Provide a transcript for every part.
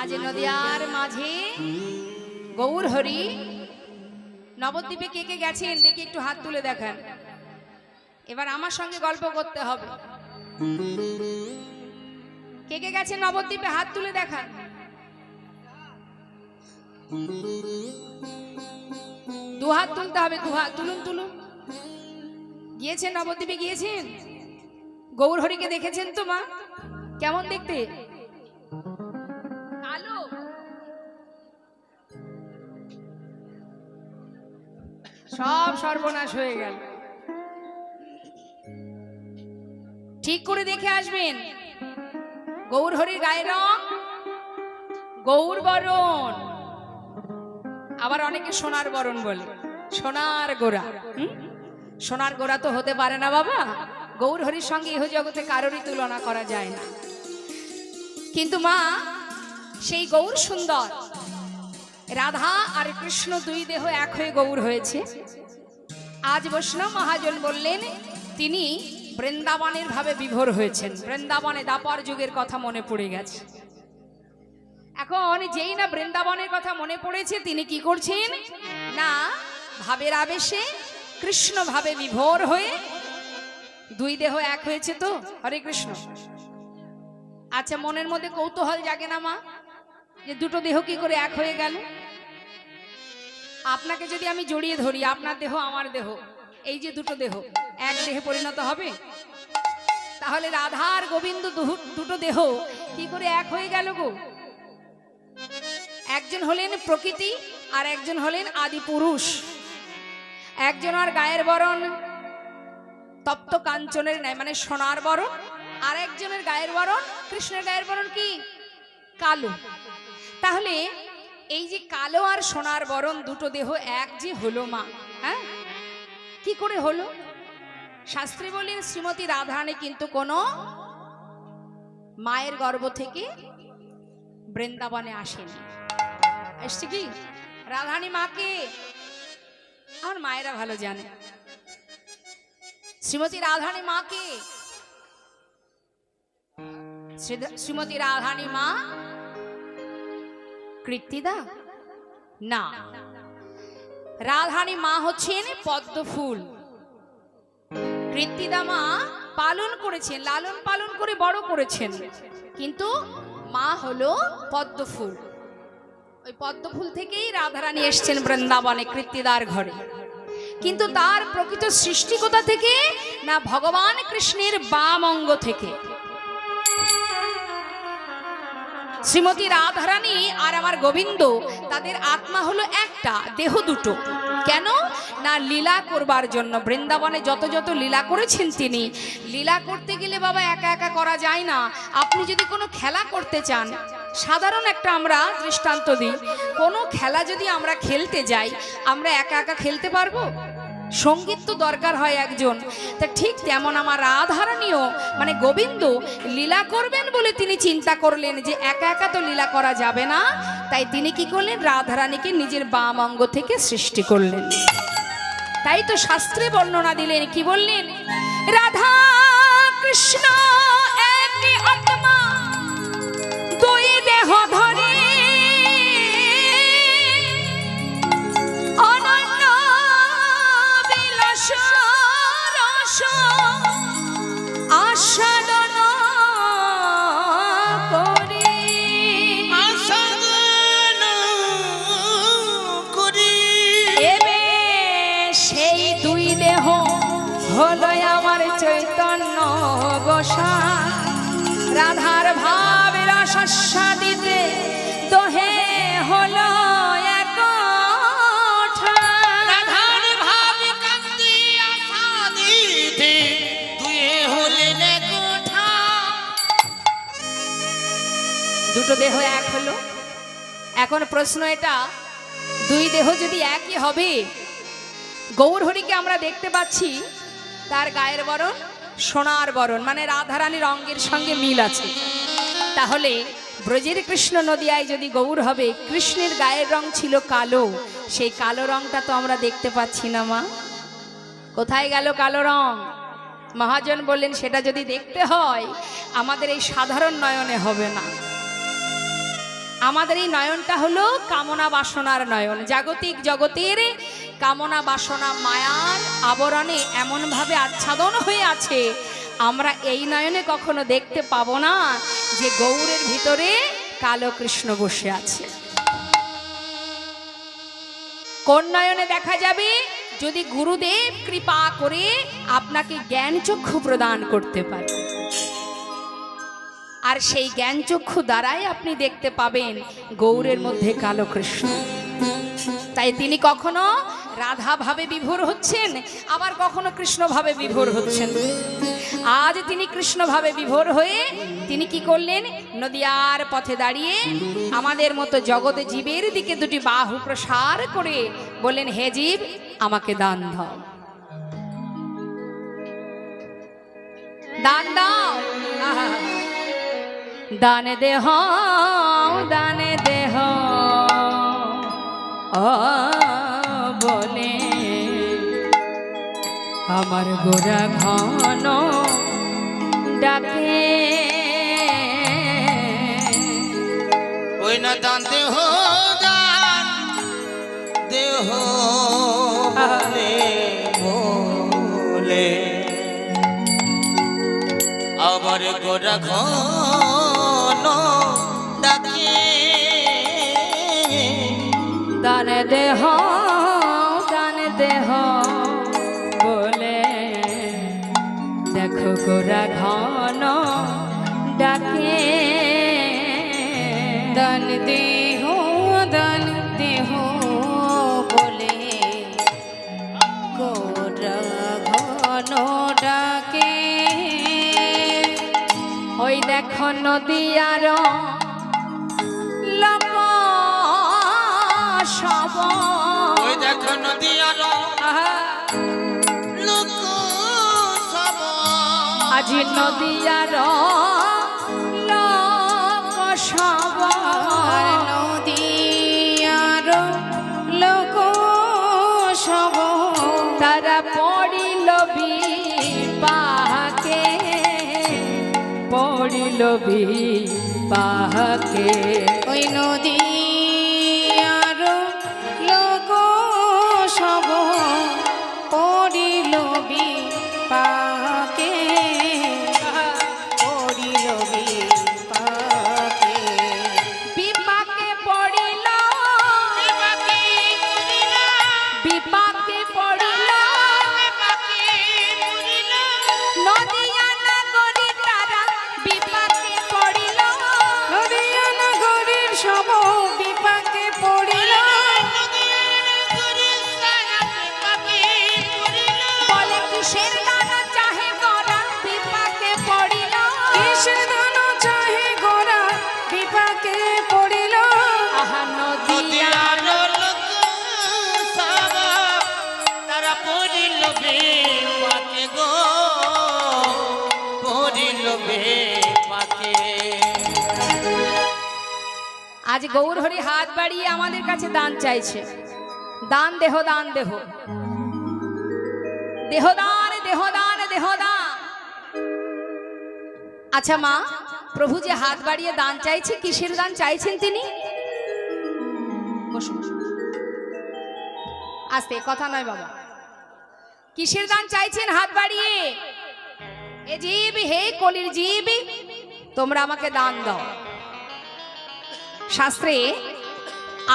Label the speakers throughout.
Speaker 1: আজ নদিয়ার মাঝে গৌর হরি নবদ্বীপে কে কে গেছেন দেখি একটু হাত তুলে দেখান। এবার আমার সঙ্গে গল্প করতে হবে। কে কে গেছেন নবদ্বীপে হাত তুলে দেখান। দু হাত তুলতে হবে, দু হাত তুলুন তুলুন। গিয়েছেন নবদ্বীপে, গিয়েছেন? গৌর হরিকে দেখেছেন তো মা? কেমন দেখতে? কালো? সব সর্বনাশ হয়ে গেল। ঠিক করে দেখে আসবেন। গৌর হরির গায়ের রং গৌর বরণ, আবার অনেকে সোনার বরণ বলে, সোনার গোরা। সোনার গোরা তো হতে পারে না বাবা। গৌর হরির সঙ্গে ইহ জগতে কারোরই তুলনা করা যায় না। কিন্তু মা সেই গৌর সুন্দর, রাধা আর কৃষ্ণ দুই দেহ এক হয়ে গৌর হয়েছে। আজ বৈষ্ণব মহাজন বললেন তিনি বৃন্দাবনের ভাবে বিভোর হয়েছেন। বৃন্দাবনে দ্বাপর যুগের কথা মনে পড়ে গেছে। এখন যেই না বৃন্দাবনের কথা মনে পড়েছে, তিনি কি করছেন না ভাবের আবেশে কৃষ্ণ ভাবে বিভোর হয়ে দুই দেহ এক হয়েছে। তো হরে কৃষ্ণ। আচ্ছা, মনের মধ্যে কৌতূহল জাগে না মা যে দুটো দেহ কি করে এক হয়ে গেল? আপনাকে যদি আমি জড়িয়ে ধরি, আপনার দেহ আমার দেহ, এই যে দুটো দেহ এক দেহে পরিণত হবে, তাহলে রাধা আর গোবিন্দ দুটো দেহ কি করে এক হয়ে গেল গো? একজন হলেন প্রকৃতি আর একজন হলেন আদি পুরুষ। একজন আর গায়ের বরণ তপ্ত কাঞ্চনের ন্যায়, মানে সোনার বরণ, আর একজনের গায়ের বরণ, কৃষ্ণের গায়ের বরণ কি কালো। তাহলে এই যে কালো আর সোনার বরণ দুটো দেহ এক যে হলো মা, হ্যাঁ কি করে হলো? শাস্ত্রে বলেন শ্রীমতী রাধারানী কিন্তু কোনো মায়ের গর্ভ থেকে বৃন্দাবনে আসেনি। এসছে কি রাধারানী মাকে? আমার মায়েরা ভালো জানে। শ্রীমতী রাধারানী মাকে, শ্রীমতী রাধারানী মা কৃত্তিদা না, রাধারানী মা হচ্ছেন পদ্ম ফুল। কৃত্তিদা মা পালন করেছেন, লালন পালন করে বড় করেছেন, কিন্তু মা হলো পদ্ম ফুল। ওই পদ্ম ফুল থেকেই রাধারানী এসছেন বৃন্দাবনে কৃত্তিদার ঘরে। কিন্তু তার প্রকৃত সৃষ্টি কোথা থেকে? না ভগবান কৃষ্ণের বাম অঙ্গ থেকে। শ্রীমতী রাধারানী আর আমার গোবিন্দ, তাদের আত্মা হলো একটা, দেহ দুটো। কেন না লীলা করবার জন্য। বৃন্দাবনে যত যত লীলা করেছেন তিনি, লীলা করতে গেলে বাবা একা একা করা যায় না। আপনি যদি কোনো খেলা করতে চান, সাধারণ একটা আমরা দৃষ্টান্ত দিই, কোনো খেলা যদি আমরা খেলতে যাই, আমরা একা একা খেলতে পারবো? সঙ্গীত তো দরকার হয় একজন। তা ঠিক তেমন আমার রাধারানীও, মানে গোবিন্দ লীলা করবেন বলে তিনি চিন্তা করলেন যে একা একা তো লীলা করা যাবে না। তাই তিনি কি করলেন? রাধারানীকে নিজের বাম অঙ্গ থেকে সৃষ্টি করলেন। তাই তো শাস্ত্রে বর্ণনা দিলেন, কি বললেন? রাধা কৃষ্ণ একই আত্মা, দুই দেহ ধরে অনন্য বিলাস রস আস্বাদন করে, এবে সেই দুই দেহ হলো আমার চৈতন্য গোসাই। রাধার ভাবের আস্বাদিতে দোহে হলো এক,
Speaker 2: রাধার ভাব কান্দি আসাদিতে দুয়ে হলেন এক।
Speaker 1: দুটো দেহ এক হলো। এখন প্রশ্ন এটা, দুই দেহ যদি একই হবে, গৌর হরিকে আমরা দেখতে পাচ্ছি তার গায়ের বরণ সোনার বরণ, মানে রাধারানীর অঙ্গের সঙ্গে মিল আছে। তাহলে ব্রজের কৃষ্ণ নদিয়ায় যদি গৌর হবে, কৃষ্ণের গায়ের রং ছিল কালো, সেই কালো রংটা তো আমরা দেখতে পাচ্ছি না মা। কোথায় গেল কালো রং? মহাজন বললেন সেটা যদি দেখতে হয় আমাদের এই সাধারণ নয়নে হবে না, আমাদের এই নয়নটা হলো কামনা বাসনার নয়ন। জাগতিক জগতের কামনা বাসনা মায়ার আবরণে এমনভাবে আচ্ছাদন হয়ে আছে, আমরা এই নয়নে কখনো দেখতে পাবো না যে গৌরের ভিতরে কালো কৃষ্ণ বসে আছে। কোন নয়নে দেখা যাবে? যদি গুরুদেব কৃপা করে আপনাকে জ্ঞান চক্ষু প্রদান করতে পারে, আর সেই জ্ঞান চক্ষু দ্বারাই আপনি দেখতে পাবেন গৌরের মধ্যে কালো কৃষ্ণ। তাই তিনি কখনো রাধা ভাবে বিভোর হচ্ছেন, আবার কখনো কৃষ্ণ ভাবে বিভোর হচ্ছেন। আজ তিনি কৃষ্ণ ভাবে বিভোর হয়ে তিনি কি করলেন? নদিয়ার পথে দাঁড়িয়ে আমাদের মতো জগৎ জীবের দিকে দুটি বাহু প্রসার করে বললেন, হে জীব, আমাকে দান দাও, দান দাও, আহা, দান দেহ, দান দেহ বলে আমার গোরা ঘন ডাকে।
Speaker 2: ওই না দান দেহ, দান দেহ বলে আবার গোরা ঘন ডাকে।
Speaker 1: দান দেহ, দান দেহ বলে দেখো গোরা ঘন ডাকে। দান দেহ, দান দেহ বলে গোরা ঘন ডাকে। ওই দেখো নদিয়ার লোক সব,
Speaker 2: ওই দেখো নদিয়ার লোক সব,
Speaker 1: আজি নদিয়ার লোক সব, নদিয়ার লোক সব তারা পড়িল বিপাকে, পড়িল বিপাকে। ওই নদিয়ার লোক সব পড়িল বিপাকে, পড়িল বিপাকে, বিপাকে পড়িল, বিপাকে পড়িল নদিয়া নগরী তারা, বিপাকে পড়িল নদিয়া নগরীর সব, বিপাকে পড়িল বলে কিসের দানা চাহে গোরা, বিপাকে পড়িল কিসের দানা চাহে গোরা, বিপাকে পড়িল। আহা নদিয়ার
Speaker 2: লোক সব তারা পড়িল বিপাকে গো, পড়িল বিপাকে।
Speaker 1: আজ গৌর হরি হাত বাড়িয়ে আমাদের কাছে দান চাইছে। দান দেহ, দান দেহ, দেহদান, দেহদান, দেহদান। আচ্ছা মা, প্রভু যে হাত বাড়িয়ে দান চাইছে, কিসের দান চাইছেন তিনি? বসুন, আস্তে, কথা নয় বাবা। কিসের দান চাইছেন হাত বাড়িয়ে? এ জীব, হে কলির জীব, তোমরা আমাকে দান দাও। শাস্ত্রে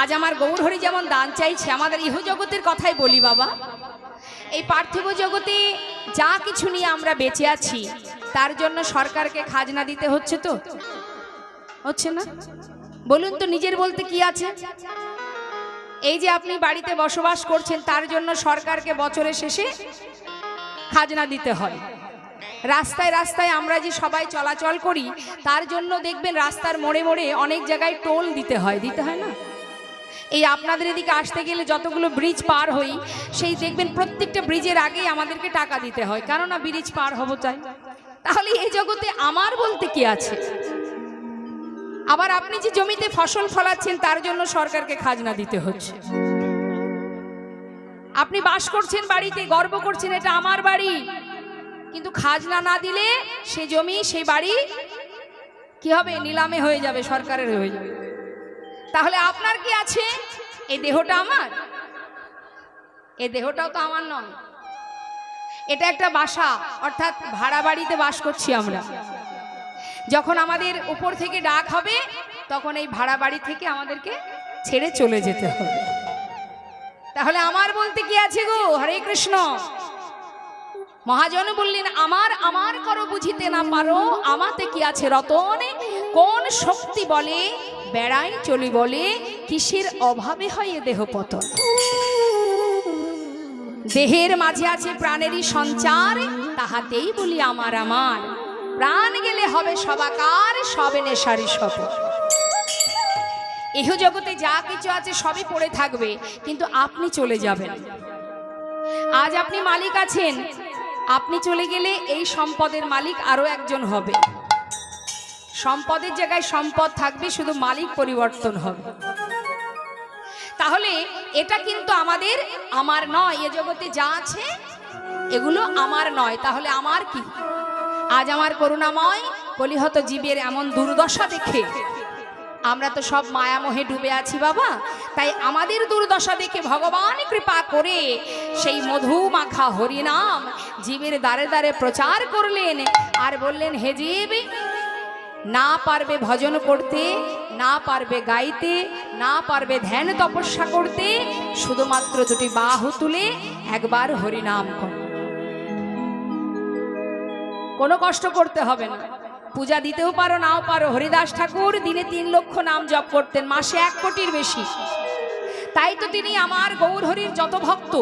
Speaker 1: আজ আমার গৌর হরি যেমন দান চাইছে, আমাদের ইহ জগতের কথাই বলি বাবা। এই পার্থিব জগতে যা কিছু নিয়ে আমরা বেঁচে আছি, তার জন্য সরকারকে খাজনা দিতে হচ্ছে তো, হচ্ছে না? বলুন তো, নিজের বলতে কি আছে? এই যে আপনি বাড়িতে বসবাস করছেন, তার জন্য সরকারকে বছরের শেষে খাজনা দিতে হয়। রাস্তায় রাস্তায় আমরা যে সবাই চলাচল করি, তার জন্য দেখবেন রাস্তার মোড়ে মোড়ে অনেক জায়গায় টোল দিতে হয়, দিতে হয় না? এই আপনাদের এদিকে আসতে গেলে যতগুলো ব্রিজ পার হই, সেই দেখবেন প্রত্যেকটা ব্রিজের আগেই আমাদেরকে টাকা দিতে হয়, কেননা ব্রিজ পার হবো চাই। তাহলে এই জগতে আমার বলতে কি আছে? আবার আপনি যে জমিতে ফসল ফলাচ্ছেন, তার জন্য সরকারকে খাজনা দিতে হচ্ছে। আপনি বাস করছেন বাড়িতে, গর্ব করছেন এটা আমার বাড়ি, কিন্তু খাজনা না দিলে সে জমি, সেই বাড়ি কি হবে? নিলামে হয়ে যাবে, সরকারের হয়ে যাবে। তাহলে আপনার কি আছে? এই দেহটা আমার? এই দেহটাও তো আমার নয়, এটা একটা বাসা, অর্থাৎ ভাড়া বাড়িতে বাস করছি আমরা। যখন আমাদের উপর থেকে ডাক হবে তখন এই ভাড়া বাড়ি থেকে আমাদেরকে ছেড়ে চলে যেতে হবে। তাহলে আমার বলতে কি আছে গো? হরে কৃষ্ণ। মহাজন বললেন, আমার আমার করো বুঝিতে না পারো, আমাতে কি আছে রতন? কোন শক্তি বলে বেড়াই চলি বলে, কিসের অভাবে হয় এ দেহ পতন। দেহের মাঝে আছে প্রাণেরই সঞ্চার, তাহাতেই বলি আমার আমার। প্রাণ গেলে হবে সবাকার, সবে নেশারি শপথ। এহ জগতে যা কিছু আছে সবই পড়ে থাকবে, কিন্তু আপনি চলে যাবেন। আজ আপনি মালিক আছেন, আপনি চলে গেলে এই সম্পদের মালিক আরো একজন হবে। সম্পদের জায়গায় সম্পদ থাকবে, শুধু মালিক পরিবর্তন হবে। তাহলে এটা কিন্তু আমাদের আমার নয়। এ জগতে যা আছে এগুলো আমার নয়, তাহলে আমার কি? আজ আমার করুণাময় কলিহত জীবের এমন দুর্দশা দেখে আমরা তো সব মায়ামোহে ডুবে আছি বাবা। তাই আমাদের দুর্দশা দেখে ভগবান কৃপা করে সেই মধু মাখা হরিনাম জীবের দ্বারে দ্বারে প্রচার করলেন, আর বললেন, হে জীব, না পারবে ভজন করতে, না পারবে গাইতে, না পারবে ধ্যান তপস্যা করতে, শুধুমাত্র দুটি বাহু তুলে একবার হরিনাম কর। কোনো কষ্ট করতে হবে না, পূজা দিতেও পারো নাও পারো। হরিদাস ঠাকুর দিনে 3 লক্ষ নাম জপ করতেন, মাসে 1 কোটির বেশি। তাই তো তিনি আমার গৌর হরির যত ভক্ত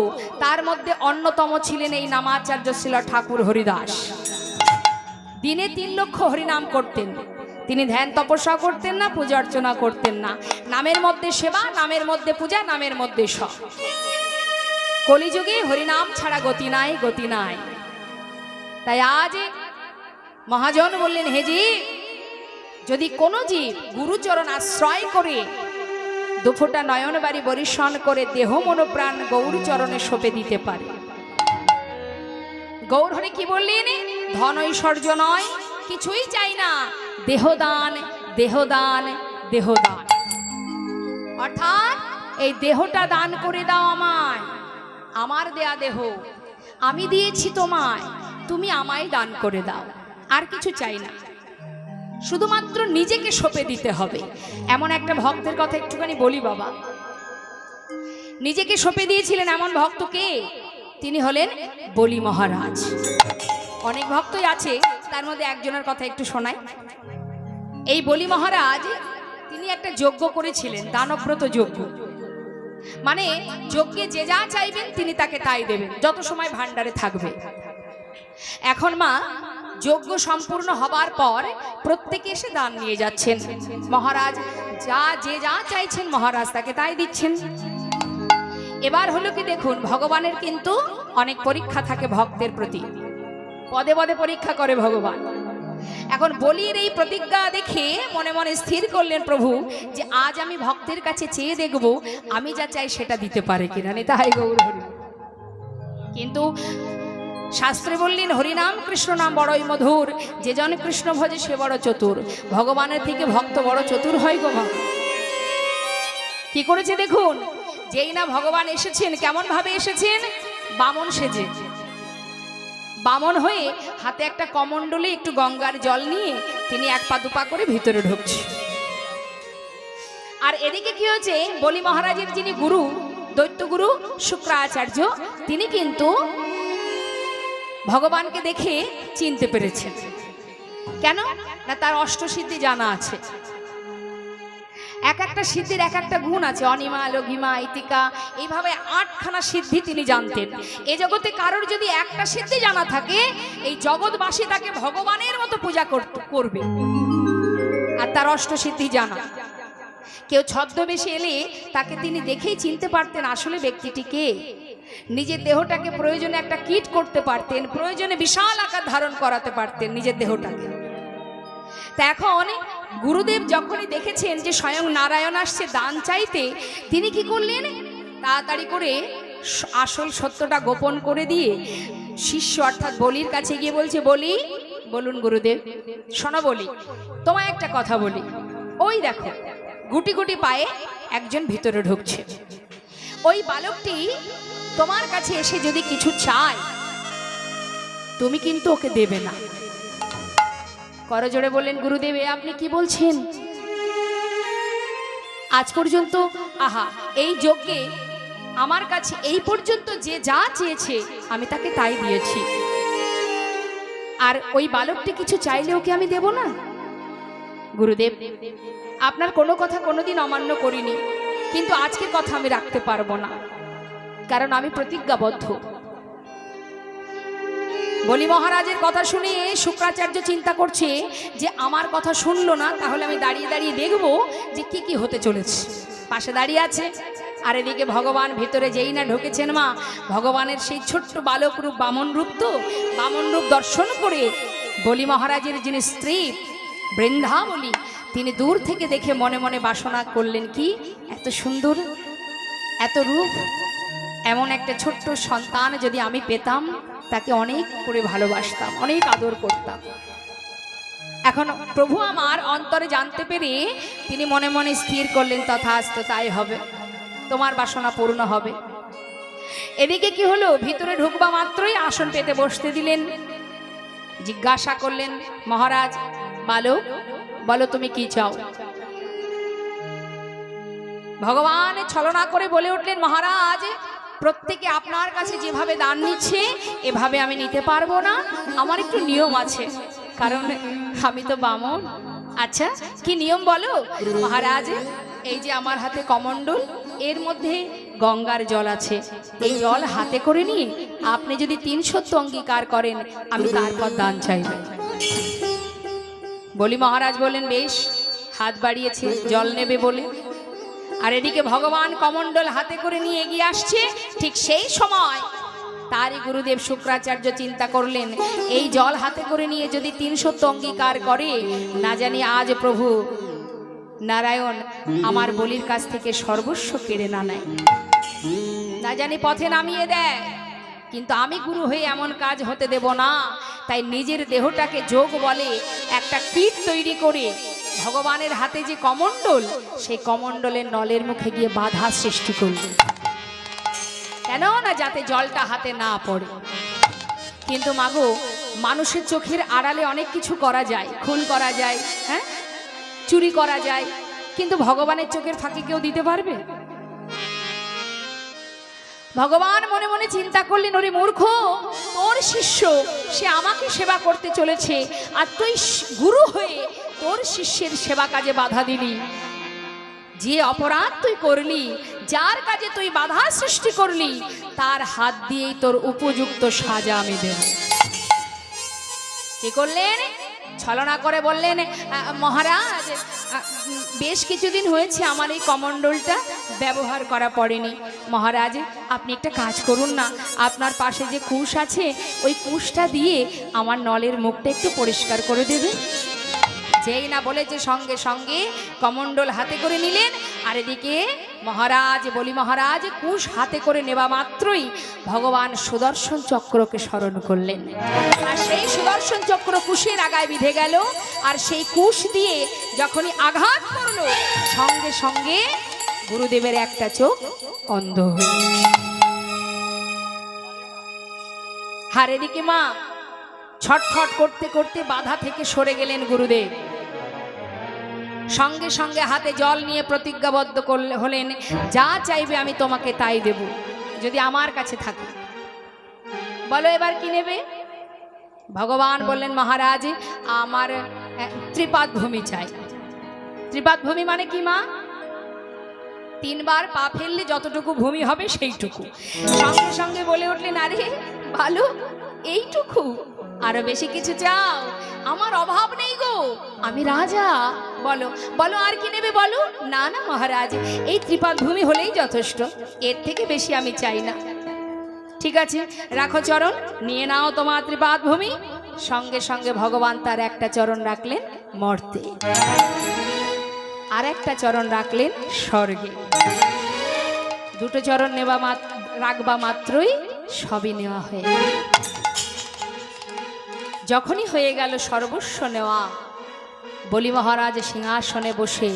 Speaker 1: তার মধ্যে অন্যতম ছিলেন এই নামাচার্য শিল ঠাকুর হরিদাস। দিনে 3 লক্ষ হরিনাম করতেন। তিনি ধ্যান তপস্যা করতেন না, পূজা অর্চনা করতেন না। নামের মধ্যে সেবা, নামের মধ্যে পূজা, নামের মধ্যে সব। কলিযুগে হরিনাম ছাড়া গতি নাই, গতি নাই। তাই আজ মহাজন বললেন, হে জীব, যদি কোনো জীব গুরুচরণ আশ্রয় করে দুফোটা নয়ন বাড়ি বরিশন করে দেহ মনোপ্রাণ গৌরচরণে সঁপে দিতে পারে। গৌর হরি কি বললেন? ধন ঐশ্বর্য নয়, কিছুই চাই না, দেহদান, দেহদান, দেহদান। অর্থাৎ এই দেহটা দান করে দাও আমায়, আমার দেয়া দেহ আমি দিয়েছি তোমায়, তুমি আমায় দান করে দাও। আর কিছু চাই না, শুধুমাত্র নিজেকে সঁপে দিতে হবে। এমন একটা ভক্তের কথা একটুখানি বলি বাবা। নিজেকে সঁপে দিয়েছিলেন এমন ভক্ত কে? তিনি হলেন বলি মহারাজ। অনেক ভক্তই আছে, তার মধ্যে একজনের কথা একটু শোনাই। এই বলি মহারাজ তিনি একটা যজ্ঞ করেছিলেন, দানব্রত যজ্ঞ। মানে যজ্ঞে যে যা চাইবেন তিনি তাকে তাই দেবেন, যত সময় ভান্ডারে থাকবে। এখন মা যজ্ঞ সম্পূর্ণ হবার পর প্রত্যেকে এসে দান নিয়ে যাচ্ছেন। মহারাজ যে যা চাইছেন মহারাজ তাকে তাই দিচ্ছেন। এবার হলো কি দেখুন, ভগবানের কিন্তু অনেক পরীক্ষা থাকে ভক্তের প্রতি, পদে পদে পরীক্ষা করে ভগবান। এখন বলির এই প্রতিজ্ঞা দেখে মনে মনে স্থির করলেন প্রভু যে আজ আমি ভক্তের কাছে চেয়ে দেখব আমি যা চাই সেটা দিতে পারে কিনা। তাই গৌর হরি। কিন্তু শাস্ত্রে বললেন হরিনাম কৃষ্ণ নাম বড়ই মধুর, যে জন কৃষ্ণ ভজে সে বড় চতুর। ভগবানের থেকে ভক্ত বড় চতুর হয় গো। কি করেছে দেখুন, যেই না ভগবান এসেছেন, কেমন ভাবে এসেছেন? বামন সেজে, বামন হয়ে হাতে একটা কমণ্ডলে একটু গঙ্গার জল নিয়ে তিনি 1 পা 2 পা করে ভিতরে ঢুকছে। আর এদিকে কি হয়েছে, বলি মহারাজের যিনি গুরু, দৈত্যগুরু শুক্রাচার্য, তিনি কিন্তু ভগবানকে দেখে চিনতে পেরেছেন। কেন না, তার অষ্টসিদ্ধি জানা আছে। এক একটা সিদ্ধির এক একটা গুণ আছে, অনিমা, লঘিমা, ইতিকা, এইভাবে 8খানা সিদ্ধি তিনি জানতেন। এই জগতে কারোর যদি একটা সিদ্ধি জানা থাকে, এই জগৎবাসী তাকে ভগবানের মতো পূজা করবে। আর তার অষ্টসিদ্ধি জানা। কেউ ছদ্মবেশে এলে তাকে তিনি দেখেই চিনতে পারতেন আসলে ব্যক্তিটি কে। নিজের দেহটাকে প্রয়োজনে একটা কিট করতে পারতেন, প্রয়োজনে বিশাল আকার ধারণ করাতে পারতেন নিজের দেহটাকে। তা এখন গুরুদেব যখনই দেখেছেন যে স্বয়ং নারায়ণ আসছে দান চাইতে, তিনি কি করলেন, তাড়াতাড়ি করে আসল সত্যটা গোপন করে দিয়ে শিষ্য অর্থাৎ বলির কাছে গিয়ে বলছে, বলি, বলুন গুরুদেব। শোনো বলি, তোমায় একটা কথা বলি। ওই দেখো গুটি গুটি পায়ে একজন ভিতরে ঢুকছে। ওই বালকটি তোমার কাছে এসে যদি কিছু চায়, তুমি কিন্তু ওকে দেবে না। করজোড়ে বললেন, গুরুদেব এ আপনি কি বলছেন? আজ পর্যন্ত এই যজ্ঞে আমার কাছে এই পর্যন্ত যে যা চেয়েছে আমি তাকে তাই দিয়েছি, আর ওই বালকটি কিছু চাইলে ওকে আমি দেব না? গুরুদেব, আপনার কোনো কথা কোনোদিন অমান্য করিনি, কিন্তু আজকের কথা আমি রাখতে পারবো না, কারণ আমি প্রতিজ্ঞাবদ্ধ। বলি মহারাজের কথা শুনে শুক্রাচার্য চিন্তা করছে যে আমার কথা শুনলো না, তাহলে আমি দাঁড়িয়ে দাঁড়িয়ে দেখবো যে কি কি হতে চলেছে। পাশে দাঁড়িয়ে আছে, আর এদিকে ভগবান ভিতরে যেই না ঢুকেছেন মা, ভগবানের সেই ছোট্ট বালক রূপ, বামন রূপ, তো বামন রূপ দর্শন করে বলি মহারাজের যিনি স্ত্রী বৃন্দাবলী, তিনি দূর থেকে দেখে মনে মনে বাসনা করলেন, কি এত সুন্দর, এত রূপ, এমন একটা ছোট্ট সন্তান যদি আমি পেতাম, তাকে অনেক করে ভালোবাসতাম, অনেক আদর করতাম। এখন প্রভু আমার অন্তরে জানতে পেরে তিনি মনে মনে স্থির করলেন, তথাস্তু, তাই হবে, তোমার বাসনা পূর্ণ হবে। এদিকে কি হলো, ভিতরে ঢুকবা মাত্রই আসন পেতে বসতে দিলেন। জিজ্ঞাসা করলেন, মহারাজ বালক, বলো তুমি কি চাও? ভগবান ছলনা করে বলে উঠলেন, মহারাজ প্রত্যেকে আপনার কাছে যেভাবে দান নিচ্ছে এভাবে আমি নিতে পারবো না, আমার একটু নিয়ম আছে, কারণ আমি তো বামন। আচ্ছা কি নিয়ম বলো? মহারাজ এই যে আমার হাতে কমণ্ডল, এর মধ্যে গঙ্গার জল আছে, এই জল হাতে করে নিয়ে আপনি যদি ৩০০ অঙ্গীকার করেন, আমি তারপর দান চাইব। বলি মহারাজ বললেন, বেশ, হাত বাড়িয়েছে জল নেবে বলে। আর এদিকে ভগবান কমণ্ডল হাতে করে নিয়ে এগিয়ে আসছে। ঠিক সেই সময় তারই গুরুদেব শুক্রাচার্য চিন্তা করলেন, এই জল হাতে করে নিয়ে যদি ৩০০ অঙ্গীকার করে, না জানি আজ প্রভু নারায়ণ আমার বলির কাছ থেকে সর্বস্ব কেড়ে না নেয়, না জানি পথে নামিয়ে দেয়। কিন্তু আমি গুরু হয়ে এমন কাজ হতে দেব না। তাই নিজের দেহটাকে যোগ বলে একটা কীট তৈরি করে ভগবানের হাতে যে কমণ্ডল, সেই কমণ্ডলের নলের মুখে গিয়ে বাধা সৃষ্টি করলেন, কেন না যাতে জলটা হাতে না পড়ে। কিন্তু মাগো, মানুষের চোখের আড়ালে অনেক কিছু করা যায়, খুন করা যায়, হ্যাঁ, চুরি করা যায়, কিন্তু ভগবানের চোখের ফাঁকি কেউ দিতে পারবে? ভগবান মনে মনে চিন্তা করলেন, ওরে মূর্খ, তোর শিষ্য, সে আমাকে সেবা করতে চলেছে, আর তুই গুরু হয়ে তোর শিষ্যের সেবা কাজে বাধা দিলি। যে অপরাধ তুই করলি, যার কাজে তুই বাধা সৃষ্টি করলি, তার হাত দিয়েই তোর উপযুক্ত সাজা আমি দেব। কি করলেন? ছলনা করে বললেন, মহারাজ বেশ কিছুদিন হয়েছে আমার এই কমণ্ডলটা ব্যবহার করা পড়েনি। মহারাজ আপনি একটা কাজ করুন না, আপনার পাশে যে কুশ আছে, ওই কুশটা দিয়ে আমার নলের মুখটা একটু পরিষ্কার করে দেবেন। যেই না বলেছে সঙ্গে সঙ্গে কমণ্ডল হাতে করে নিলেন। আর এদিকে মহারাজ, বলি মহারাজ কুশ হাতে করে নেওয়া মাত্রই ভগবান সুদর্শন চক্রকে স্মরণ করলেন, আর সেই সুদর্শন চক্র কুশের আগায় বিঁধে গেল। আর সেই কুশ দিয়ে যখনই আঘাত করল, সঙ্গে সঙ্গে গুরুদেবের একটা চোখ অন্ধ হয়ে। আর এদিকে মা ছটফট করতে করতে বাধা থেকে সরে গেলেন গুরুদেব। সঙ্গে সঙ্গে হাতে জল নিয়ে প্রতিজ্ঞাবদ্ধ হলেন, যা চাইবে আমি তোমাকে তাই দেব, যদি আমার কাছে থাকে। বলো এবার কি নেবে? ভগবান বললেন, মহারাজ আমার ত্রিপাদ ভূমি চাই। ত্রিপাদ ভূমি মানে কি মা? 3 বার পা ফেললে যতটুকু ভূমি হবে সেইটুকু। সঙ্গে সঙ্গে বলে উঠলেন, আরে ভালো, এইটুকু? আরো বেশি কিছু চাও? আমার অভাব নেই গো, আমি রাজা। বলো বলো আর কি নেবে বলো। না না মহারাজ, এই ত্রিপাদ ভূমি হলেই যথেষ্ট, এর থেকে বেশি আমি চাই না। ঠিক আছে, রাখো চরণ, নিয়ে নাও তোমার ত্রিপাদ ভূমি। সঙ্গে সঙ্গে ভগবান তার একটা চরণ রাখলেন মর্তে, আর একটা চরণ রাখলেন স্বর্গে। দুটো চরণ নেওয়া রাখবা মাত্রই সবই নেওয়া হয়ে গেল। যখনই হয়ে গেল সর্বস্ব নেওয়া, বলি মহারাজ সিংহাসনে বসে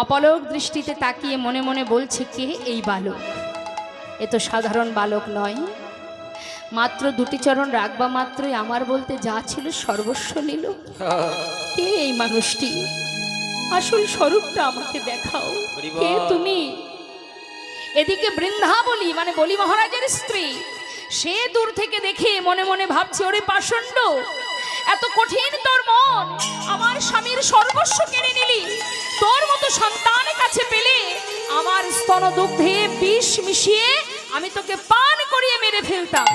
Speaker 1: অপলক দৃষ্টিতে তাকিয়ে মনে মনে বলছে, কে এই বালক? এ তো সাধারণ বালক নয়, মাত্র দুটি চরণ রাখবা মাত্রই আমার বলতে যা ছিল সর্বস্ব নিল। কে এই মানুষটি? আসল স্বরূপটা আমাকে দেখাও, কে তুমি? এদিকে বৃন্দাবলী মানে বলি মহারাজের স্ত্রী, সে দূর থেকে দেখে মনে মনে ভাবছে, ওরে পাষণ্ড, এত কঠিন তোর মন, আমার স্বামীর সর্বস্ব কেড়ে নিলি। তোর মতো সন্তান কাছে পেলে আমার স্তন দুগ্ধে বিষ মিশিয়ে আমি তোকে পান করিয়ে মেরে ফেলতাম।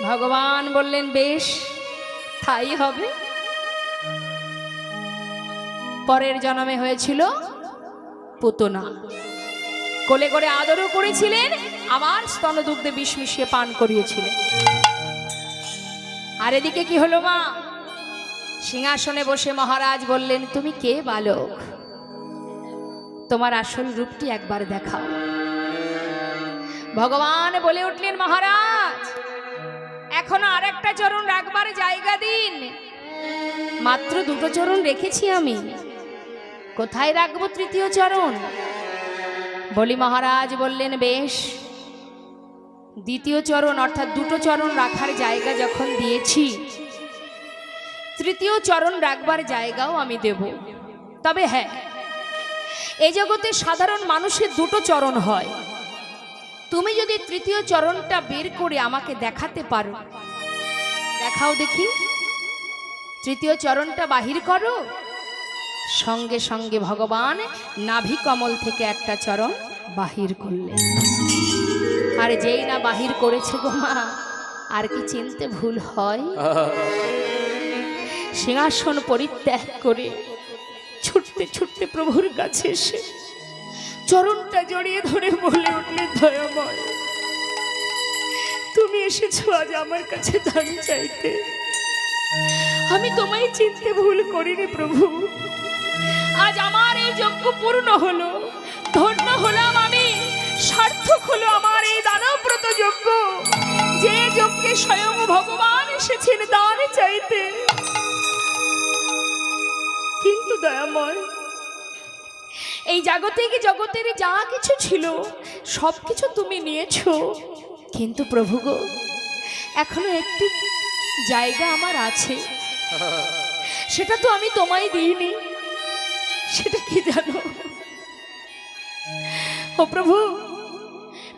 Speaker 1: ভগবান বললেন, বেশ তাই হবে। পরের জন্মে হয়েছিল পুতনা, কোলে করে আদরও করেছিলেন, আমার স্তন দুগ্ধে বিষ মিশিয়ে পান করিয়েছিলেন। আর এদিকে কি হলো মা? সিংহাসনে বসে মহারাজ বললেন, তুমি কে বালক? তোমার আসল রূপটি একবার দেখাও। ভগবান বলে উঠলেন, মহারাজ এখনো আর একটা চরণ রাখবার জায়গা দিন, মাত্র দুটো চরণ রেখেছি আমি, কোথায় রাখবো তৃতীয় চরণ? বলি মহারাজ বললেন, বেশ, দ্বিতীয় চরণ অর্থাৎ দুটো চরণ রাখার জায়গা যখন দিয়েছি, তৃতীয় চরণ রাখবার জায়গাও আমি দেব। তবে হ্যাঁ, এই জগতে সাধারণ মানুষের দুটো চরণ হয়, তুমি যদি তৃতীয় চরণটা বের করে আমাকে দেখাতে পারো, দেখাও দেখি, তৃতীয় চরণটা বাহির করো। সঙ্গে সঙ্গে ভগবান নাভি কমল থেকে একটা চরণ বাহির করলেন। আর যেই না বাহির করেছে গো মা, আর কি চিনতে ভুল হয়? সিংহাসন পরিত্যাগ করে ছুটতে ছুটতে প্রভুর কাছে এসে চরণটা জড়িয়ে ধরে বলে উঠলেন, দয়াময়, তুমি এসেছো আজ আমার কাছে দান চাইতে, আমি তোমায় চিনতে ভুল করিনি প্রভু। আজ আমার এই যজ্ঞ পূর্ণ হলো, ধন্য হলাম আমি, সার্থক হলো আমার এই দানব্রত যজ্ঞ, যে যজ্ঞে স্বয়ং ভগবান এসেছেন দান চাইতে। কিন্তু দয়াময়, এই জাগতিক জগতের যা কিছু ছিল সবকিছু তুমি নিয়েছো, কিন্তু প্রভু গো, এখনো একটি জায়গা আমার আছে, সেটা তো আমি তোমায় দিইনি। সেটা কি জানো? ও প্রভু,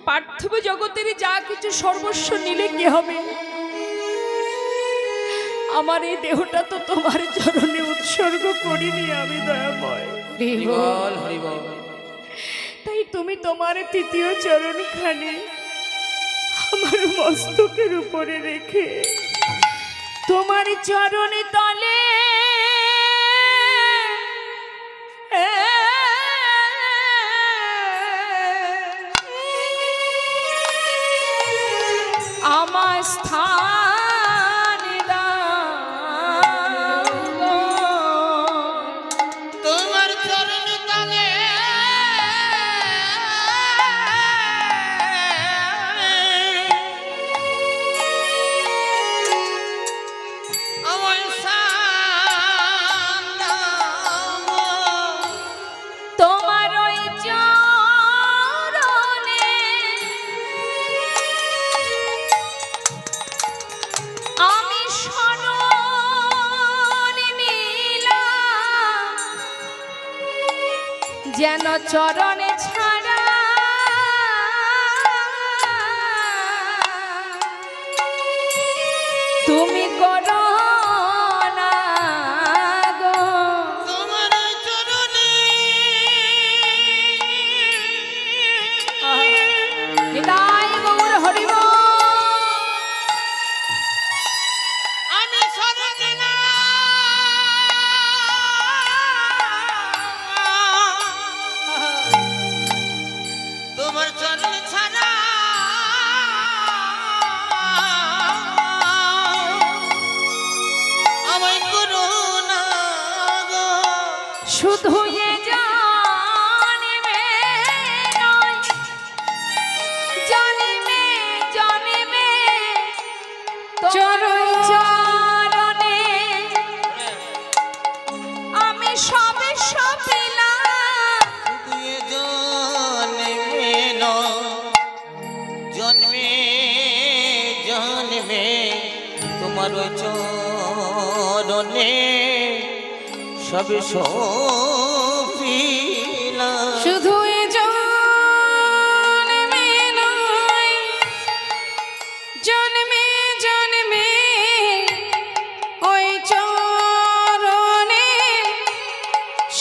Speaker 1: পার্থিব জগতের যা কিছু সর্বস্ব নিলে কি হবে? আমার এই দেহটা তো তোমার চরণে উৎসর্গ করিনি আমি দয়াময়। তাই তুমি তোমার তৃতীয় চরণখানি আমার মস্তকের উপরে রেখে তোমার চরণে তলে আমার স্থান দাও গো।
Speaker 2: তোমার চরণ তলে আমার স্থান দাও,
Speaker 1: তোমার ওই চরণে আমি শরণ নিলাম, যেন চরণে ছাড়া তুমি করো না গো।
Speaker 2: তোমার চরণে
Speaker 1: নিতাই গৌর হরি বল।
Speaker 2: আমি শরণ দিলাম, তোমার চরণ ছাড়া আমায় করো না গো।
Speaker 1: শুধু এ জানিবে নয়, জানিবে জানিবে চরণে আমি সব
Speaker 2: ওই চরণে সবে সপিলাম।
Speaker 1: শুধু এ জন্মে নয়, জন্মে জন্মে ওই চরণে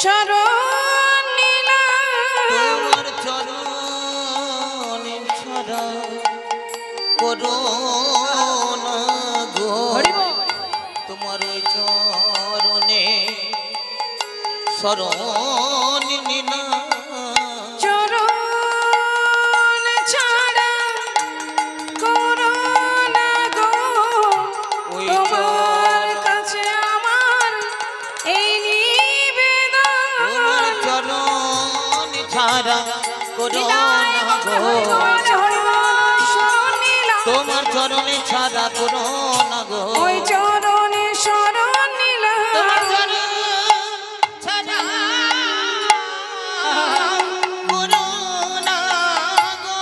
Speaker 1: শরণ নিলাম।
Speaker 2: তোমার চরণে ছাড়া করোনা গো, তোমার ওই চরণে শরণ নিলাম।
Speaker 1: চরণ ছাড়া করোনা গো,
Speaker 2: ওই
Speaker 1: তোমার কাছে আমার এই নিবেদন।
Speaker 2: তোমার চরণ ছাড়া করোনা গো,
Speaker 1: শরণ নিলাম।
Speaker 2: তোমার চরণে ছাড়া করোনা গো,
Speaker 1: ওই চরণে শরণ নিলাম।
Speaker 2: তোমার চরণ ছাড়া করোনা গো।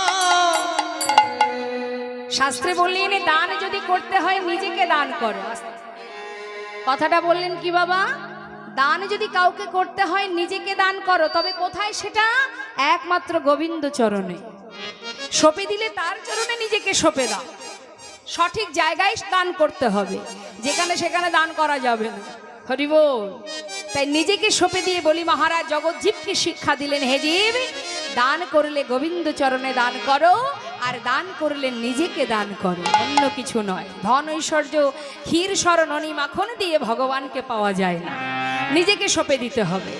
Speaker 1: শাস্ত্রে বললেন দান যদি করতে হয় নিজেকে দান করো। কথাটা বললেন কি বাবা? দান যদি কাউকে করতে হয় নিজেকে দান করো। তবে কোথায় সেটা? একমাত্র গোবিন্দ চরণে। সঁপে দিলে তার চরণে নিজেকে সঁপে দাও। সঠিক জায়গায় দান করতে হবে, যেখানে সেখানে দান করা যাবে না। হরি বল। তাই নিজেকে সঁপে দিয়ে বলি মহারাজ জগৎজীবকে শিক্ষা দিলেন, হে জীব, দান করলে গোবিন্দ চরণে দান করো, আর দান করলে নিজেকে দান করো, অন্য কিছু নয়। ধন ঐশ্বর্য ক্ষীর স্মরণী মাখন দিয়ে ভগবানকে পাওয়া যায় না, নিজেকে সঁপে দিতে হবে।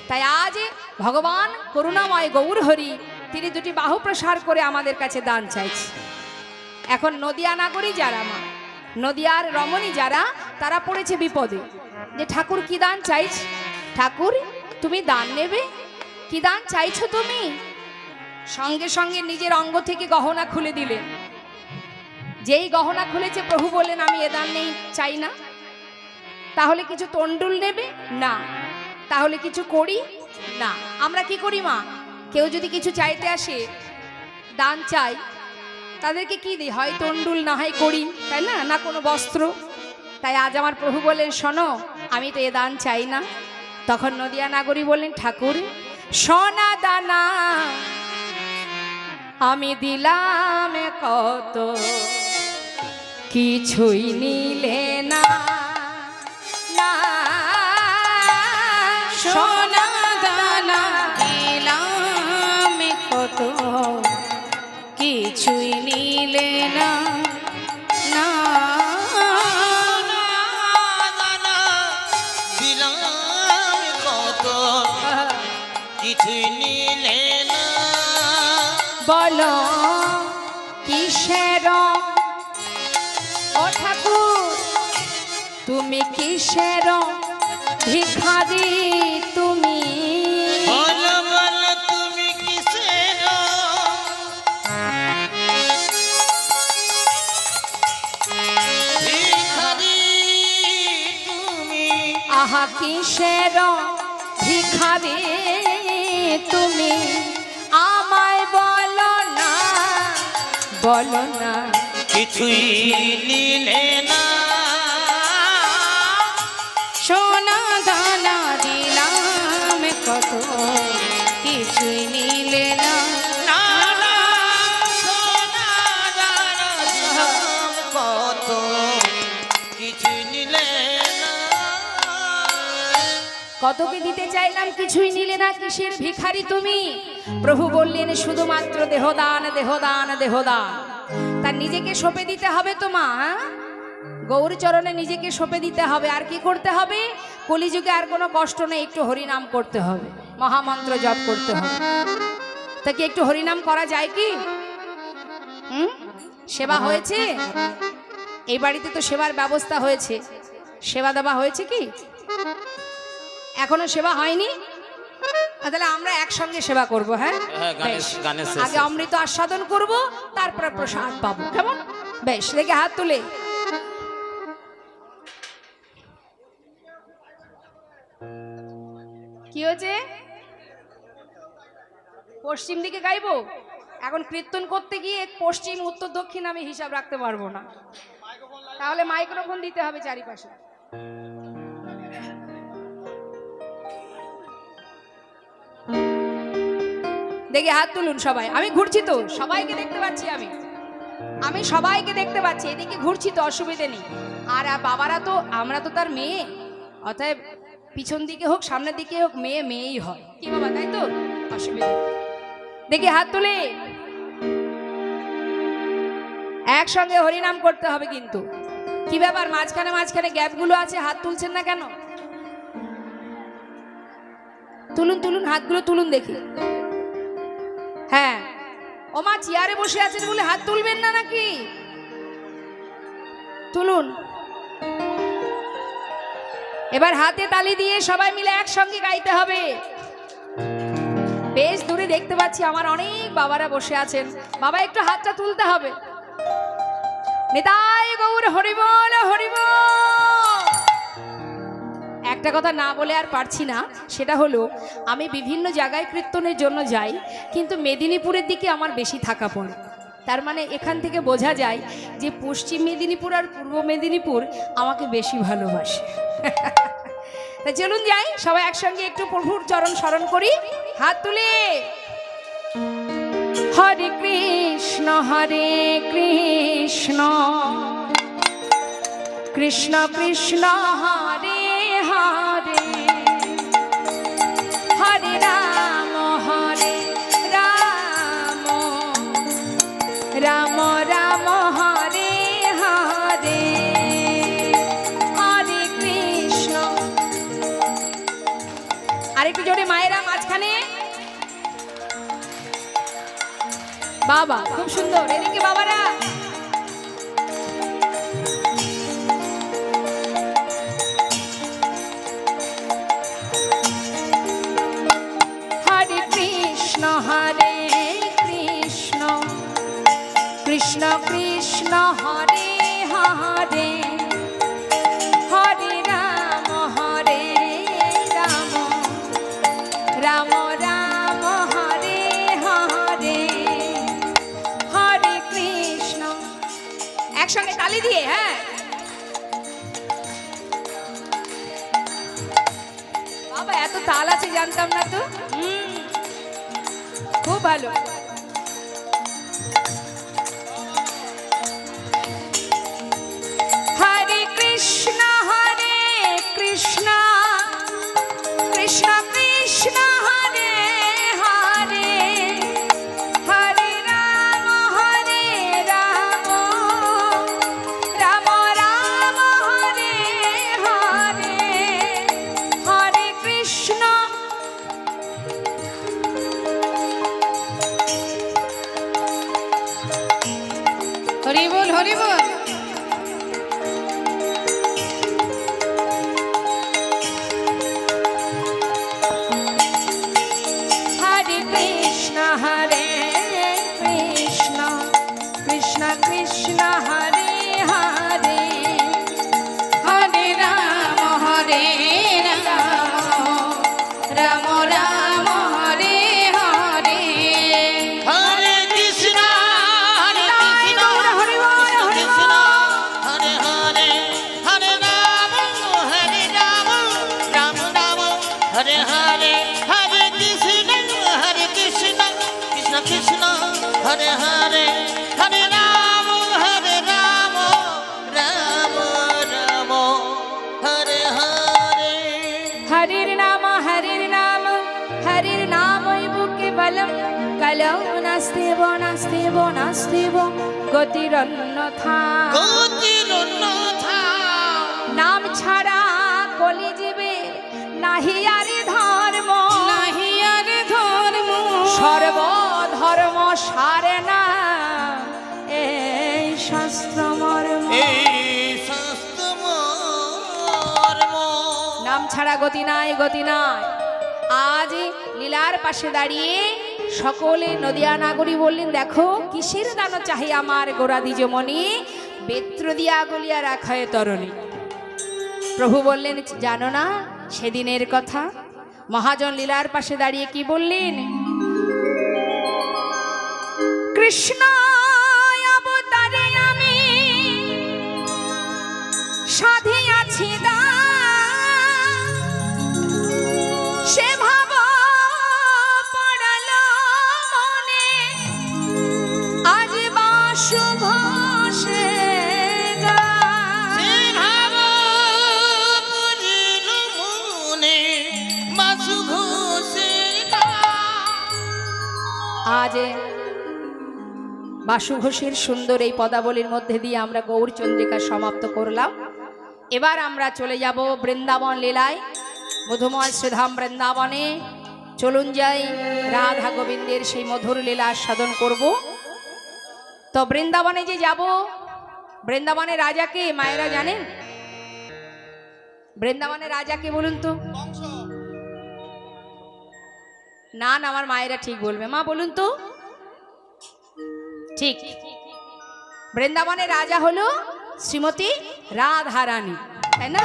Speaker 1: তাই আজ ভগবান করুণাময় গৌর হরি তিনি দুটি বাহু প্রসার করে আমাদের কাছে দান চাইছে। এখন নদিয়া নাগরী যারা, মা নদিয়ার রমণী যারা, তারা পড়েছে বিপদে যে ঠাকুর কি দান চাইছে। ঠাকুর তুমি দান নেবে? কি দান চাইছো তুমি? সঙ্গে সঙ্গে নিজের অঙ্গ থেকে গহনা খুলে দিলেন। যেই গহনা খুলেছে প্রভু বললেন আমি এ দান নেই, চাই না। তাহলে কিছু তন্ডুল নেবে না, তাহলে কিছু করি না। আমরা কি করি মা? কেউ যদি কিছু চাইতে আসে, দান চাই, তাদেরকে কি দিই? হয় তন্ডুল, না হয় করি, তাই না, না কোনো বস্ত্র। তাই আজ আমার প্রভু বললেন শোনো, আমি তো এ দান চাই না। তখন নদিয়া নাগরী বললেন ঠাকুর সোনা দানা আমি দিলাম কত, কিছুই নিলে না। না সোনা দানা দিলাম কত, কিছুই নিলে না। না
Speaker 2: দানা দিলাম কত, কিছুই নিলে না।
Speaker 1: বলো কিসের ও ঠাকুর, তুমি কিসের ভিখারি তুমি?
Speaker 2: বলো বলো তুমি কিসের ভিখারি তুমি?
Speaker 1: আহা কিসের ভিখারি তুমি? আমায় বলো না, বলো না।
Speaker 2: কিছুই নিলে না।
Speaker 1: সোনা দানা দিলাম কত, কিছুই নিলে না।
Speaker 2: না না সোনা দানা দিলাম কত, কিছুই নিলে না।
Speaker 1: কতকে দিতে চাইলাম, কিছুই নিলে না। কিসের ভিখারি তুমি? প্রভু বললেন শুধুমাত্র দেহদান, দেহদান, দেহদান। তার নিজেকে সঁপে দিতে হবে তো মা। গৌর চরণে নিজেকে সঁপে দিতে হবে। আর কি করতে হবে? কলিযুগে আর কোনো কষ্ট নেই, একটু হরিনাম করতে হবে, মহামন্ত্র জপ করতে হবে। তা কি একটু হরিনাম করা যায় কি? সেবা হয়েছে? এই বাড়িতে তো সেবার ব্যবস্থা হয়েছে, সেবা দেওয়া হয়েছে কি? এখনো সেবা হয়নি? তাহলে আমরা একসঙ্গে সেবা করব। হ্যাঁ, বেশ। আগে অমৃত আস্বাদন করব, তারপরে প্রসাদ পাবো, কেমন? বেশ, দেখে হাত তুলে। কি হয়েছে? পশ্চিম দিকে গাইবো? এখন কীর্তন করতে গিয়ে পশ্চিম উত্তর দক্ষিণ আমি হিসাব রাখতে পারবো না। তাহলে মাইক্রোফোন দিতে হবে চারিপাশে। দেখি হাত তুলুন সবাই। আমি ঘুরছি তো, সবাইকে দেখতে পাচ্ছি, আমি সবাইকে দেখতে পাচ্ছি, এদিকে ঘুরছি তো, অসুবিধে নেই। আর বাবারা তো, আমরা তো তার মেয়ে, অতএব পিছন দিকে হোক সামনের দিকে হোক মেয়ে মেয়েই হয়, কি বাবা, তাই তো? অসুবিধা নেই। দেখি হাত তুলে একসঙ্গে হরিনাম করতে হবে কিন্তু। কি ব্যাপার, মাঝখানে মাঝখানে গ্যাপগুলো আছে, হাত তুলছেন না কেন? তুলুন তুলুন, হাতগুলো তুলুন দেখি। হ্যাঁ, ওমা চেয়ারে বসে আছেন বলে হাত তুলবেন না নাকি? তুলুন। এবার হাতে তালি দিয়ে সবাই মিলে একসঙ্গে গাইতে হবে। বেশ দূরে দেখতে পাচ্ছি আমার অনেক বাবারা বসে আছেন। বাবা একটু হাতটা তুলতে হবে। নিতাই গৌর হরিবল হরিবল। একটা কথা না বলে আর পারছি না, সেটা হলো আমি বিভিন্ন জায়গায় কীর্তনের জন্য যাই, কিন্তু মেদিনীপুরের দিকে আমার বেশি থাকা পড়ে। তার মানে এখান থেকে বোঝা যায় যে পশ্চিম মেদিনীপুর আর পূর্ব মেদিনীপুর আমাকে বেশি ভালোবাসে। তা চলুন যাই সবাই একসঙ্গে একটু প্রভুর চরণ স্মরণ করি, হাত তুলে। হরে কৃষ্ণ কৃষ্ণ কৃষ্ণ হরে হরে, হরে রাম রাম রাম হরে হরে, হরে কৃষ্ণ। আরেকটু জোরে মায়েরা মাঝখানে। বাবা খুব সুন্দর, এদিকে বাবারা। হরে কৃষ্ণ কৃষ্ণ কৃষ্ণ হরে হরে, হরে রাম রাম রাম হরে হরে, হরে কৃষ্ণ। একসঙ্গে তালি দিয়ে। হ্যাঁ বাবা, এত তাল আছে জানতাম না তো, খুব ভালো। হরে কৃষ্ণ কৃষ্ণ কৃষ্ণ হরে হরে, হরে রাম রাম রাম হরে হরে, হরে কৃষ্ণ। হরি বল হরি বল। কৃষ্ণ কৃষ্ণ হরে হরে, হরে রাম রাম রাম হরে হরে,
Speaker 2: হরে কৃষ্ণ হরে কৃষ্ণ
Speaker 1: হরি বল হরি বল।
Speaker 2: হরে হরে, হরে রাম রাম রাম হরে হরে, হরে কৃষ্ণ কৃষ্ণ কৃষ্ণ হরে হরে, হরে রাম রাম রাম হরে হরে।
Speaker 1: হরির নাম হরির নাম কেবলম কলৌ নাস্তিব নাস্তিব নাস্তিব গতিরন্যথা। নাম ছাড়া কলিজীবে নাহি আরে ধর্ম, সর্বধর্ম সারে না এই শাস্ত্র মর্ম। নাম ছাড়া গতি নাই গতি নাই। আজ লীলার পাশে দাঁড়িয়ে সকলে নদিয়া নাগরী বললেন, দেখো কিসের দান চাহি আমার গোরা দ্বিজমণি, বেত্র দিয়া গলিয়া রাখায় তরণী। প্রভু বললেন, জানো না সেদিনের কথা? মহাজন লীলার পাশে দাঁড়িয়ে কি বললেন? কৃষ্ণ অবতারে আমি সাধিয়াছি সে ভাব পড়াল মনে আজ বাশুভ সে
Speaker 2: সে ভাব পড়িল মনে বাসু ঘোষে
Speaker 1: আজ বাসু ঘোষের সুন্দর এই পদাবলীর মধ্যে দিয়ে আমরা গৌরচন্দ্রিকা সমাপ্ত করলাম। এবার আমরা চলে যাব বৃন্দাবন লীলায়, মধুময় শ্রীধাম বৃন্দাবনে। চলুন যাই রাধা গোবিন্দের সেই মধুর লীলা সাধন করব। তো বৃন্দাবনে যে যাব, বৃন্দাবনের রাজাকে মায়েরা জানেন? বৃন্দাবনের রাজাকে বলুন তো। না না, আমার মায়েরা ঠিক বলবে। মা বলুন তো। ঠিক, বৃন্দাবনের রাজা হলো শ্রীমতী রাধারানী, তাই না?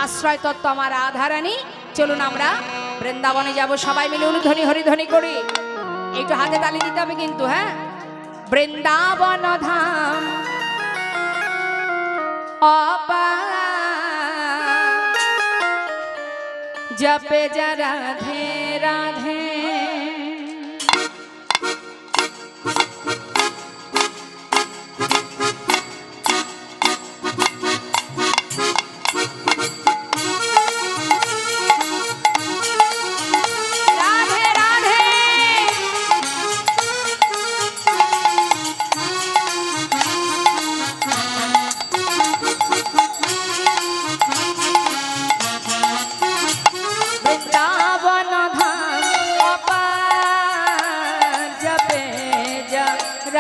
Speaker 1: আশ্রয় তত্ত্ব আমার রাধারানী। চলুন আমরা বৃন্দাবনে যাব, সবাই মিলে অনুধ্বনি হরিধ্বনি করি। একটু হাতে তালি দিতে হবে কিন্তু, হ্যাঁ। বৃন্দাবন ধাম জপে যা রাধে রাধে,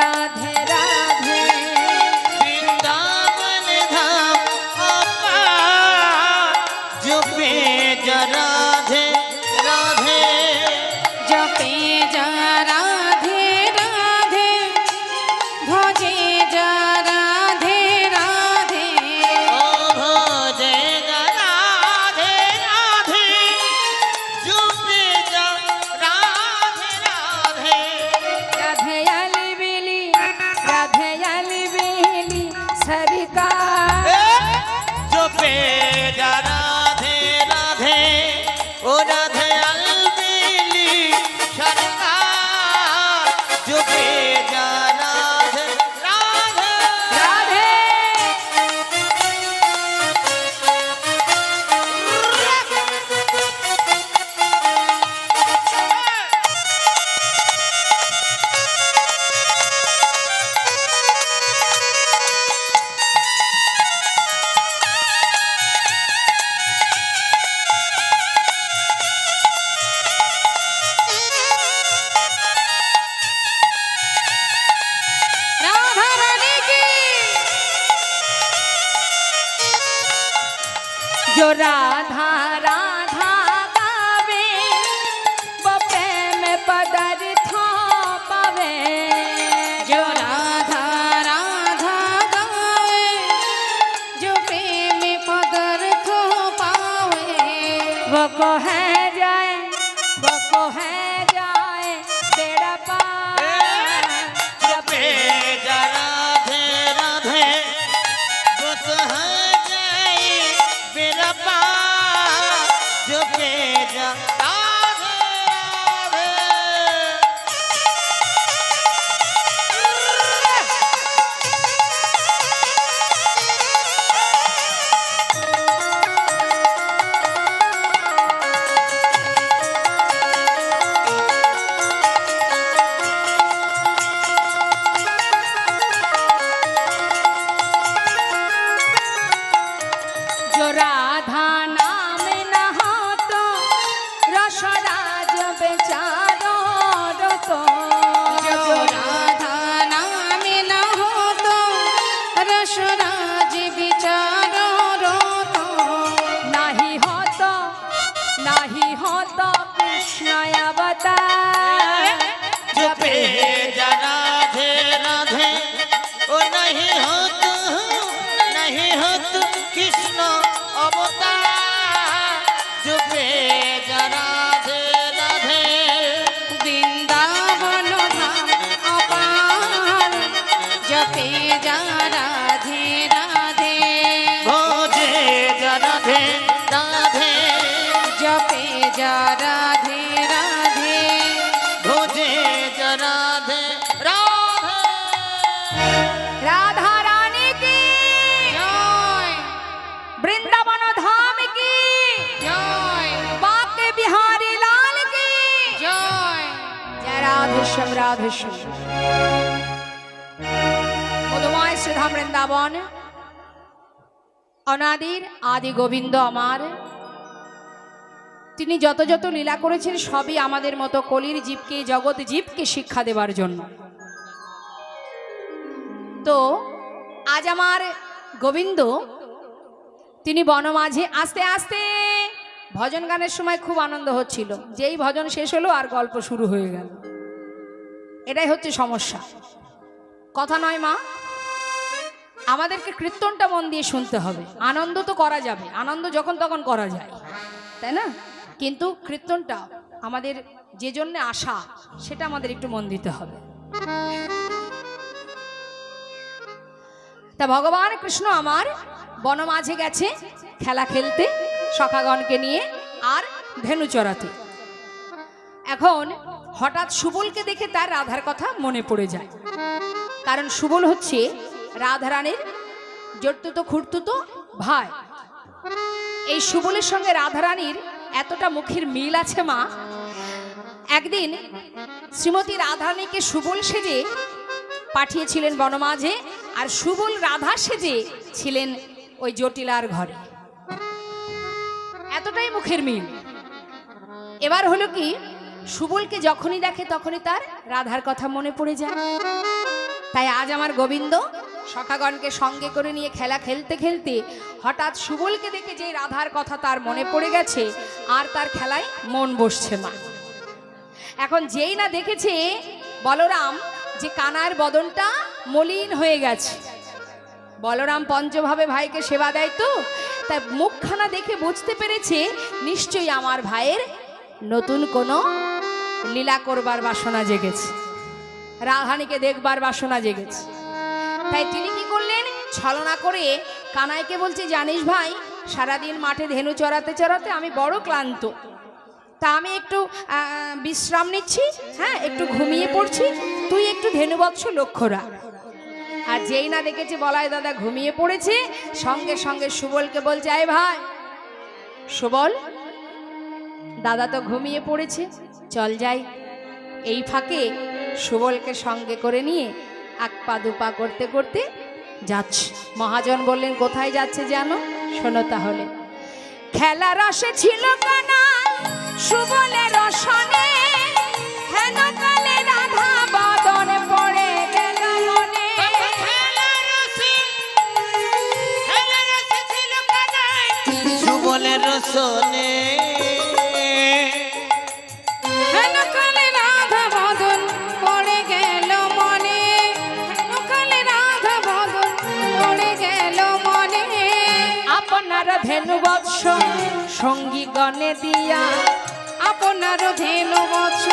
Speaker 1: রাধে রাধে।
Speaker 2: বৃন্দাবন ধাম জপে যা রাধে রাধে,
Speaker 1: জপে যা রাধে রাধে, ভজে যা রাধে রাধে,
Speaker 2: ও ভজে যা রাধে রাধে, জপে যা রাধে রাধে।
Speaker 1: রাধে আলি বিলি, রাধে আলি বিলি সরকার,
Speaker 2: জপে যা রাধে রাধে, ও রাধে আলবেলি সরকার, জপে যা রাধে রাধে
Speaker 1: রাধে। राधा रानी की जो राधा राधा गावे वो प्रेम पदार्थ पावे, जो राधा राधा गावे जो प्रेम पदार्थ पावे, वो को है जाए, वो को है जाए बेड़ा पार।
Speaker 2: जपे जा राधे राधे, बस है जाए मेरा पार, जपे जा राधे राधे।
Speaker 1: जो राधा नाम नहातो रसराज बेचारो तो, जो राधा नाम नहातो रसराज बेचारो तो, नहीं होतो कृष्ण अवतार,
Speaker 2: जपे जा राधे राधे, ओ नहीं हो तो कृष्ण अवतार, जपे जा राधे राधे।
Speaker 1: রাধেশ্যাম রাধেশ্যাম। মধুময় শ্রীধাম বৃন্দাবন, অনাদির আদি গোবিন্দ আমার, তিনি যত যত লীলা করেছেন সবই আমাদের মতো কলির জীবকে, জগৎ জীবকে শিক্ষা দেবার জন্য। তো আজ আমার গোবিন্দ তিনি বনমাঝে আস্তে আস্তে ভজন গানের সময় খুব আনন্দ হচ্ছিল, যেই ভজন শেষ হলো আর গল্প শুরু হয়ে গেল। এটাই হচ্ছে সমস্যা, কথা নয় মা। আমাদেরকে কীর্তনটা মন দিয়ে শুনতে হবে। আনন্দ তো করা যাবে, আনন্দ যখন তখন করা যায়, তাই না? কিন্তু কীর্তনটা আমাদের যে জন্য আসা, সেটা আমাদের একটু মন দিতে হবে। তা ভগবান কৃষ্ণ আমার বনমাঝে গেছে খেলা খেলতে, সখাগণকে নিয়ে আর ধেনু চড়াতে। এখন হঠাৎ সুবলকে দেখে তার রাধার কথা মনে পড়ে যায়, কারণ সুবল হচ্ছে রাধারানীর জটতুতো খুঁড়তুতো ভাই। এই সুবলের সঙ্গে রাধারানীর এতটা মুখের মিল আছে মা। একদিন শ্রীমতী রাধারানীকে সুবল সেজে পাঠিয়েছিলেন বনমাঝে, আর সুবল রাধা সেজে ছিলেন ওই জটিলার ঘরে। এতটাই মুখের মিল। এবার হলো কি, সুবলকে যখনই দেখে তখনই তার রাধার কথা মনে পড়ে যায়। তাই আজ আমার গোবিন্দ সখাগণকে সঙ্গে করে নিয়ে খেলা খেলতে খেলতে হঠাৎ সুবলকে দেখে যে রাধার কথা তার মনে পড়ে গেছে, আর তার খেলায় মন বসছে মা। এখন যেই না দেখেছে বলরাম যে কানার বদনটা মলিন হয়ে গেছে, বলরাম পঞ্চভাবে ভাইকে সেবা দেয়, তো তাই মুখখানা দেখে বুঝতে পেরেছে নিশ্চয়ই আমার ভাইয়ের নতুন কোনো লীলা করবার বাসনা জেগেছে, রাধারানীকে দেখবার বাসনা জেগেছে। তাই তিনি কি করলেন, ছলনা করে কানাইকে বলছে, জানিস ভাই, সারাদিন মাঠে ধেনু চড়াতে চড়াতে আমি বড় ক্লান্ত, তা আমি একটু বিশ্রাম নিচ্ছি, হ্যাঁ একটু ঘুমিয়ে পড়ছি, তুই একটু ধেনুবৎস লক্ষ্য রাখ। আর যেই না দেখেছে বলাই দাদা ঘুমিয়ে পড়েছে, সঙ্গে সঙ্গে সুবলকে বলছে, আয় ভাই সুবল, দাদা তো ঘুমিয়ে পড়েছে, চল যাই। এই ফাঁকে সুবলকে সঙ্গে করে নিয়ে এক পা দুপা করতে করতে যাচ্ছে। মহাজন বললেন, কোথায় যাচ্ছে জানো? শোনো তাহলে। খেলা রসে ছিল কানাই সুবলের রসনে, হেন কালে রাধা বদন পড়ে গেল মনে।
Speaker 2: সুবলের রসনে,
Speaker 1: হেন কালে রাধা বদন পড়ে গেল মনে, হেন কালে রাধা বদন পড়ে গেল মনে। আপনার ধেনু বৎস সঙ্গী গণে দিয়া, আপনার ধেনু বৎস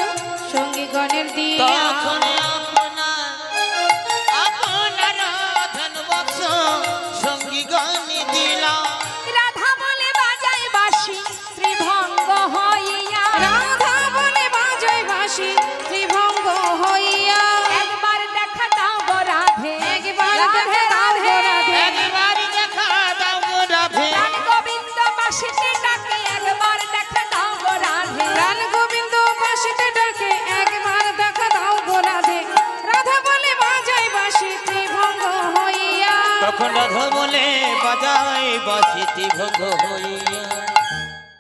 Speaker 1: সঙ্গী গণের দিয়া।
Speaker 2: সঙ্গী গণে দিলা।
Speaker 1: রাধা বলে বাজায় বাঁশি ত্রিভঙ্গ হইয়া, রাধা বলে বাজায় বাঁশি ত্রিভঙ্গ হইয়া। একবার দেখা দাও গো রাধে, একবার দেখা দাও গো রাধে,
Speaker 2: একবার দেখা দাও গো রাধে।
Speaker 1: প্রাণ গোবিন্দ বাঁশিতে ডাকে, একবার দেখা দাও গো রাধে, প্রাণ গোবিন্দ বাঁশিতে ডাকে, একবার দেখা দাও গো রাধে। রাধা বলে বাজায় বাঁশি ত্রিভঙ্গ হইয়া,
Speaker 2: তখন রাধা বলে বাজায় বাঁশি ত্রিভঙ্গ হইয়া।